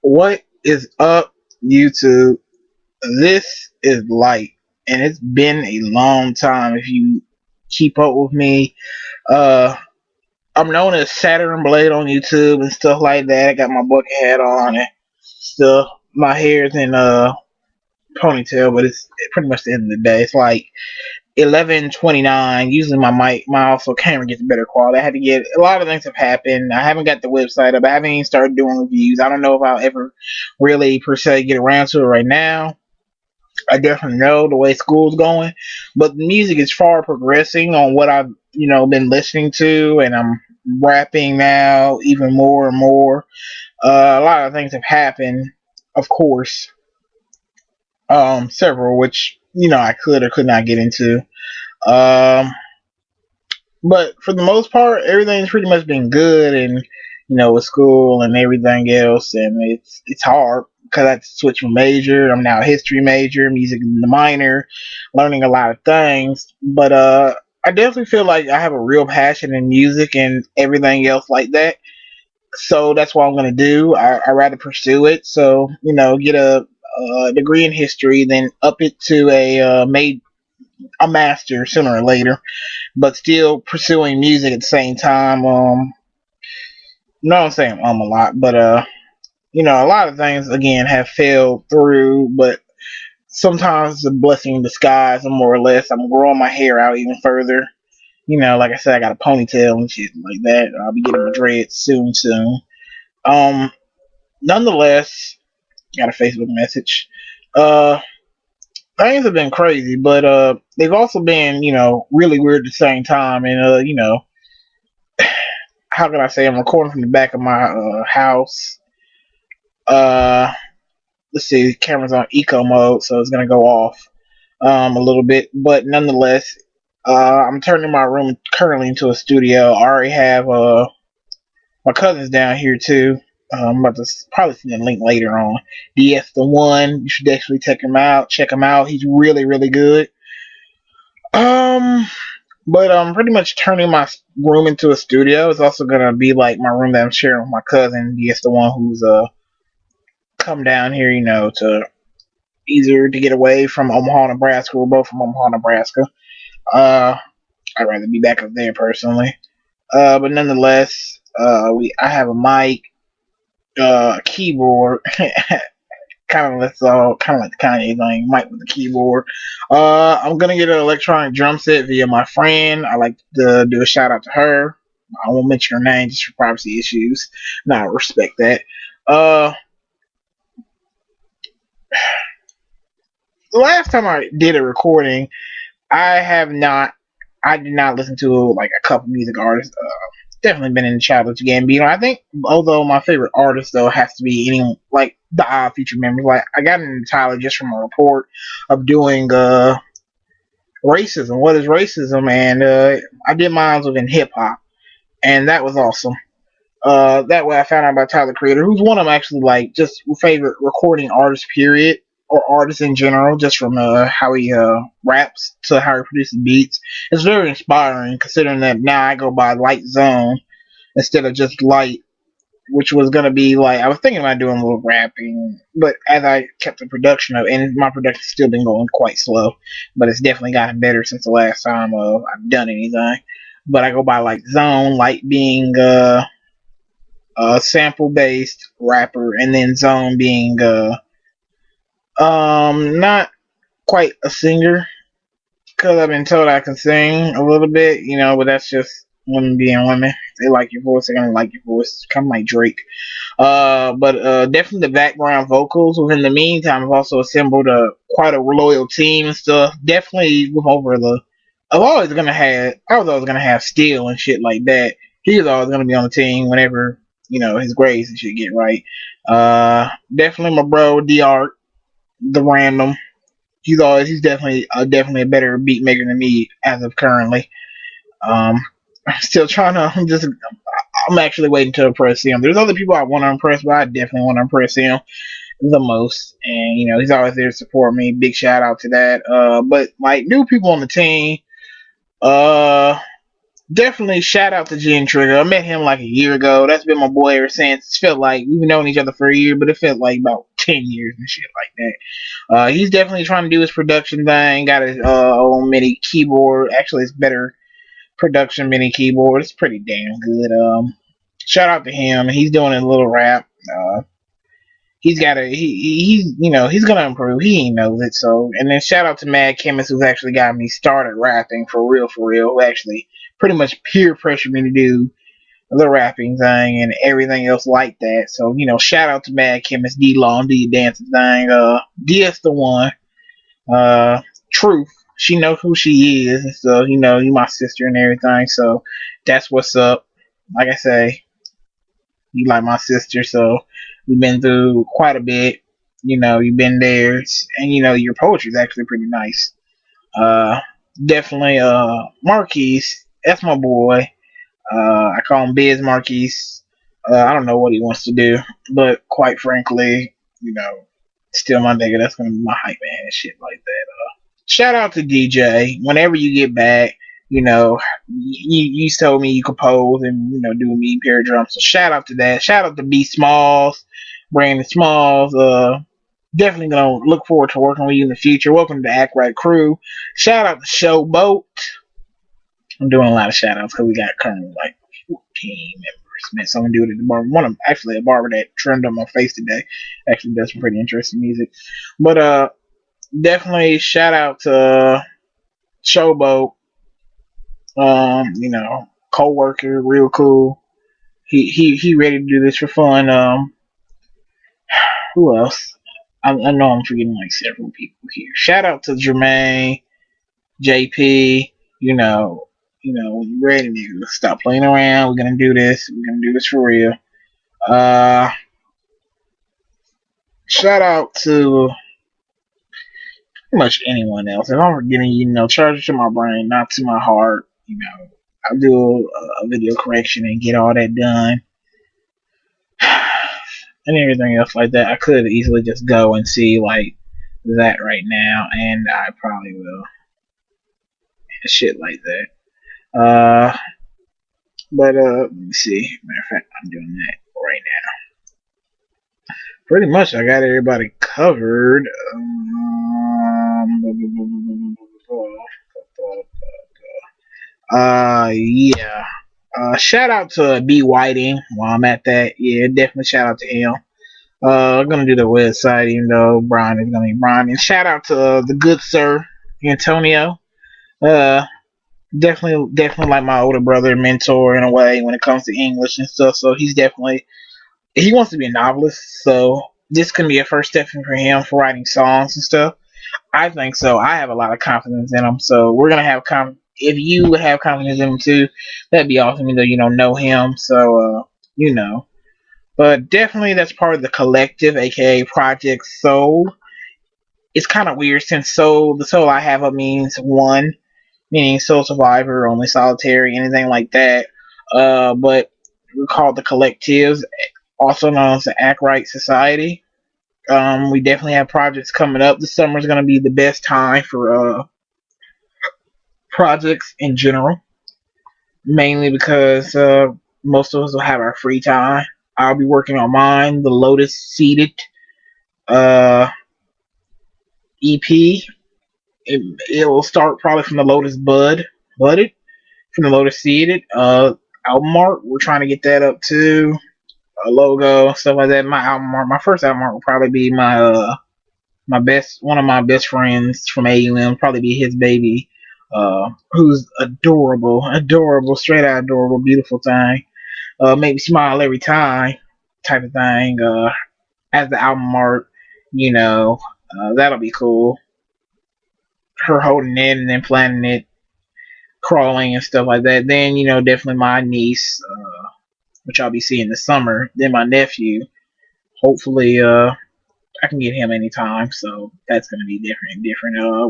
What is up, YouTube? This is Light, and it's been a long time. If you keep up with me, uh, I'm known as SaturnBlade on YouTube and stuff like that. I got my bucket hat on and stuff. My hair's in ponytail, but it's pretty much the end of the day. It's like 11:29. Usually my mic, my also camera gets better quality. I had to get a lot of things have happened. I haven't got the website up. I haven't even started doing reviews. I don't know if I'll ever really per se get around to it right now. I definitely know the way school's going, but the music is far progressing on what I've been listening to, and I'm rapping now even more and more. A lot of things have happened, of course. Several which I could or could not get into. Um, but for the most part, everything's pretty much been good, and with school and everything else, and it's hard because I had to switch my major. I'm now a history major, music in the minor, learning a lot of things. But I definitely feel like I have a real passion in music and everything else like that. So that's what I'm gonna do. I rather pursue it. So get a degree in history, then up it to a master sooner or later, but still pursuing music at the same time. No, I'm saying a lot, but a lot of things again have failed through, but sometimes it's a blessing in disguise, more or less. I'm growing my hair out even further. Like I said, I got a ponytail and shit like that. I'll be getting my dreads soon. Um, Nonetheless, got a Facebook message. Uh, Things have been crazy, but they've also been, really weird at the same time. And how can I say? I'm recording from the back of my house. Uh, let's see, the camera's on eco mode, so it's gonna go off a little bit, but nonetheless, I'm turning my room currently into a studio. I already have my cousins down here too. I'm about to probably send a link later on. DS the one, you should definitely check him out. Check him out. He's really really good. Um, but I'm pretty much turning my room into a studio. It's also gonna be like my room that I'm sharing with my cousin. DS the one who's come down here, to easier to get away from Omaha, Nebraska. We're both from Omaha, Nebraska. Uh, I'd rather be back up there personally. But nonetheless, I have a mic, a keyboard, kind of like the Kanye thing, mic with the keyboard. I'm gonna get an electronic drum set via my friend. I like to do a shout out to her. I won't mention her name just for privacy issues. No, I respect that. Uh, the last time I did a recording, I have not. I did not listen to like a couple music artists. Definitely been in the Childish Gambino. I think, although my favorite artist though has to be any like the Odd Future members. Like I got into Tyler just from a report of doing racism. What is racism? And I did mine within hip hop, and that was awesome. That way I found out about Tyler Creator, who's one of them actually like just favorite recording artists, period, or artists in general, just from how he raps to how he produces beats. It's very inspiring considering that now I go by Light Zone instead of just Light, which was gonna be like I was thinking about doing a little rapping, but as I kept the production up, and my production's still been going quite slow, but it's definitely gotten better since the last time I've done anything. But I go by like Zone, Light being a sample based rapper, and then Zone being not quite a singer because I've been told I can sing a little bit, but that's just women being women. If they like your voice, they're gonna like your voice, kind of like Drake. But definitely the background vocals. Within the meantime, I've also assembled quite a loyal team and stuff. Definitely with over the. I was always gonna have Steel and shit like that. He was always gonna be on the team whenever his grades and shit get right. Definitely my bro D Art, the random. He's definitely a better beat maker than me as of currently. I'm still trying to. I'm actually waiting to impress him. There's other people I want to impress, but I definitely want to impress him the most. And he's always there to support me. Big shout out to that. But like new people on the team, uh, definitely shout out to Jen Trigger. I met him like a year ago. That's been my boy ever since. It felt like we've known each other for a year, but it felt like about 10 years and shit like that. He's definitely trying to do his production thing. Got his own MIDI keyboard. Actually, it's better production MIDI keyboard. It's pretty damn good. Shout out to him. He's doing a little rap. He's got a he's he's gonna improve. He knows it. So, and then shout out to Mad Chemist, who's actually got me started rapping for real, who actually pretty much peer pressured me to do the rapping thing and everything else like that. So, shout out to Mad Chemist, D Long, do your dancing thing. DS the one. Uh, Truth. She knows who she is, and so you my sister and everything. So that's what's up. Like I say, you like my sister, so we've been through quite a bit. You've been there, and your poetry is actually pretty nice. Uh, Definitely, Marquise. That's my boy. I call him Biz Marquise. I don't know what he wants to do, but quite frankly, still my nigga. That's gonna be my hype man and shit like that. Shout out to DJ. Whenever you get back, you told me you compose and do a mean pair of drums. So shout out to that. Shout out to B Smalls, Brandon Smalls. Definitely gonna look forward to working with you in the future. Welcome to the Act Right crew. Shout out to Showboat. I'm doing a lot of shout outs because we got currently like 14 members. Met someone do it at the barber. One of them, actually, a barber that trimmed on my face today. Actually does some pretty interesting music. But definitely shout out to Showboat. Co-worker, real cool. He ready to do this for fun. Who else? I know I'm forgetting like several people here. Shout out to Jermaine, JP. When you're ready, nigga, stop playing around. We're gonna do this. We're gonna do this for real. Shout out to pretty much anyone else. If I'm forgetting, charge it to my brain, not to my heart. I'll do a video correction and get all that done. And everything else like that. I could easily just go and see like that right now, and I probably will. Shit like that. But let me see. Matter of fact, I'm doing that right now. Pretty much, I got everybody covered. Yeah. Shout out to B Whiting while I'm at that. Yeah, definitely shout out to him. I'm gonna do the website, even though Brian is gonna be Brian. And shout out to the good sir Antonio. Uh, definitely like my older brother, mentor in a way when it comes to English and stuff. So he wants to be a novelist. So this can be a first step for him for writing songs and stuff. I think so. I have a lot of confidence in him. So we're gonna have if you would have confidence in him too, that'd be awesome. Even though you don't know him, so you know. But definitely that's part of the collective, aka Project Soul. It's kind of weird since soul, the soul I have up means one, meaning soul survivor, only solitary, anything like that. But we call it the collectives, also known as the Act Right Society. We definitely have projects coming up. The summer is going to be the best time for projects in general, mainly because most of us will have our free time. I'll be working on mine, the Lotus Seeded EP. It will start probably from the Lotus Budded, from the Lotus Seeded album art. We're trying to get that up too. A logo, stuff like that. My album art, my first album art will probably be one of my best friends from AUM, probably be his baby, who's adorable, straight out adorable, beautiful thing. Make me smile every time, type of thing. As the album art, that'll be cool. Her holding it and then planning it, crawling and stuff like that. Then definitely my niece, which I'll be seeing this summer. Then my nephew. Hopefully, I can get him anytime, so that's gonna be different.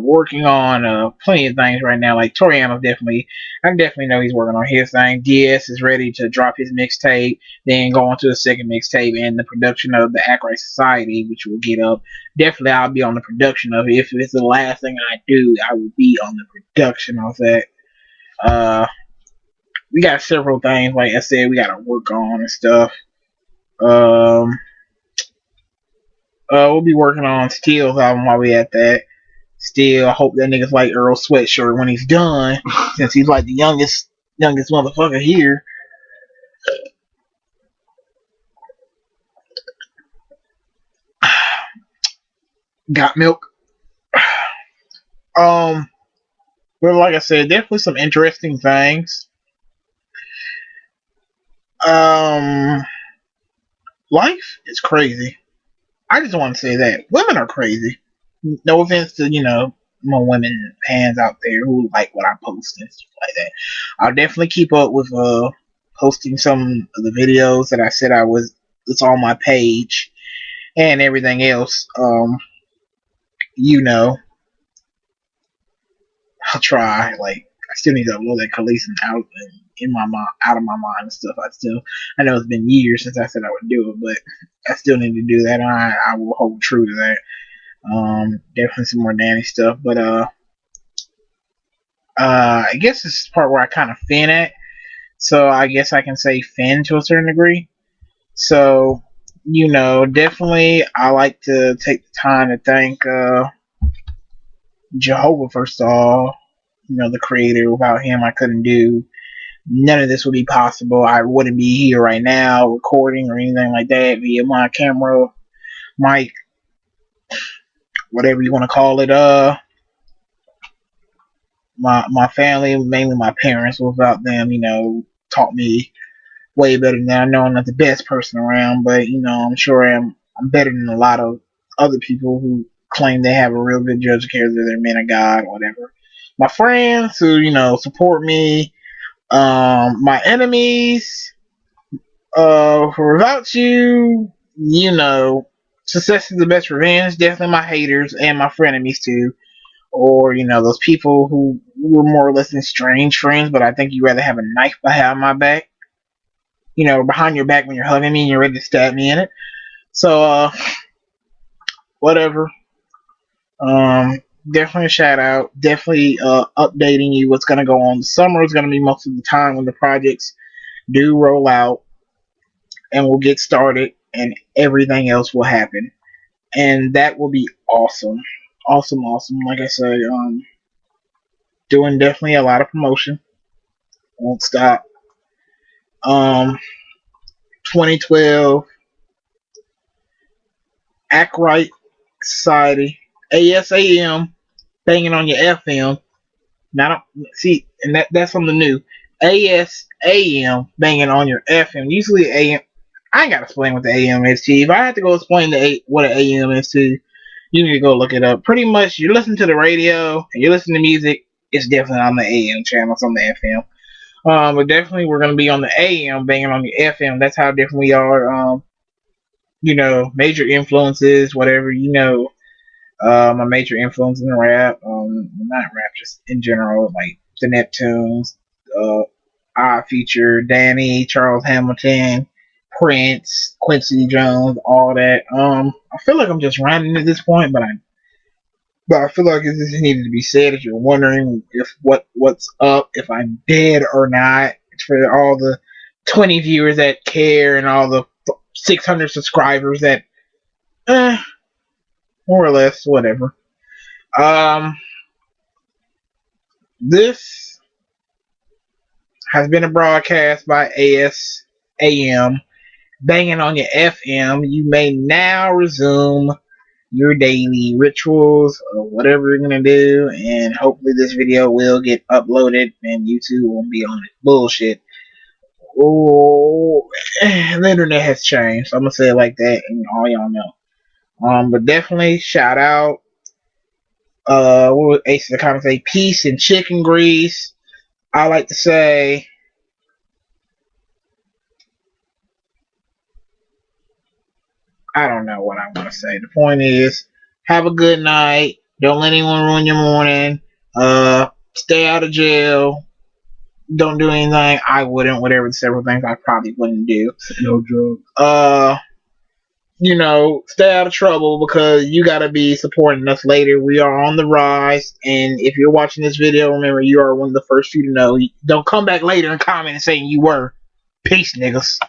Working on plenty of things right now. Like Toriano, I definitely know he's working on his thing. DS is ready to drop his mixtape, then go on to the second mixtape and the production of the Act Right Society, which will get up. Definitely, I'll be on the production of it. If it's the last thing I do, I will be on the production of that. we got several things, like I said, we gotta work on and stuff. Um, we'll be working on Steel's album while we at that. Still, I hope that nigga's like Earl Sweatshirt when he's done, since he's like the youngest motherfucker here. Got milk. But like I said, definitely some interesting things. Life is crazy. I just want to say that women are crazy. No offense to my women fans out there who like what I post and stuff like that. I'll definitely keep up with posting some of the videos that I said I was. It's on my page and everything else. I'll try. Like I still need to upload that Khaleesi out in my mind, out of my mind and stuff. I know it's been years since I said I would do it, but I still need to do that. And I will hold true to that. Definitely some more nanny stuff, but I guess this is the part where I kind of fin at. So I guess I can say fin to a certain degree. So definitely I like to take the time to thank Jehovah first of all. The creator. Without him, I couldn't do none of this would be possible. I wouldn't be here right now recording or anything like that via my camera, mic, whatever you want to call it. My family, mainly my parents, without them, taught me way better than that. I know I'm not the best person around, but I'm sure I'm better than a lot of other people who claim they have a real good judge of character, they're men of God, whatever. My friends who, support me, my enemies, without you, success is the best revenge. Definitely my haters and my frenemies too. Or, those people who were more or less estranged friends, but I think you'd rather have a knife behind my back. Behind your back when you're hugging me and you're ready to stab me in it. So, whatever. Definitely a shout out. Definitely updating you what's going to go on. The summer is going to be most of the time when the projects do roll out and we'll get started and everything else will happen. And that will be awesome. Awesome. Like I said, doing definitely a lot of promotion. Won't stop. 2012 Act Right Society, ASAM, banging on your FM. Now, see, and that's something new. ASAM, banging on your FM. Usually AM. I ain't gotta explain what the AM is to you. If I had to go explain what an AM is to you, you need to go look it up. Pretty much, you listen to the radio and you listen to music. It's definitely on the AM channel. It's on the FM. But definitely we're gonna be on the AM, banging on the FM. That's how different we are. Major influences, whatever. My major influence in rap. Not rap, just in general, like the Neptunes. I feature Danny, Charles Hamilton, Prince, Quincy Jones, all that. I feel like I'm just rhyming at this point, but I feel like it just needed to be said. If you're wondering if what's up, if I'm dead or not, it's for all the 20 viewers that care and all the 600 subscribers that, more or less, whatever. This has been a broadcast by ASAM, banging on your FM. You may now resume your daily rituals or whatever you're gonna do, and hopefully this video will get uploaded and YouTube won't be on it. Bullshit. Oh, the internet has changed. So I'm gonna say it like that, and all y'all know. But definitely shout out. What would Ace of the Comics say? Peace and chicken grease. I like to say, I don't know what I want to say. The point is, have a good night. Don't let anyone ruin your morning. Stay out of jail. Don't do anything I wouldn't. Whatever the several things I probably wouldn't do. No drugs. you know, stay out of trouble because you got to be supporting us later. We are on the rise, and if you're watching this video, remember you are one of the first few to know. Don't come back later and comment and saying you were. Peace, niggas.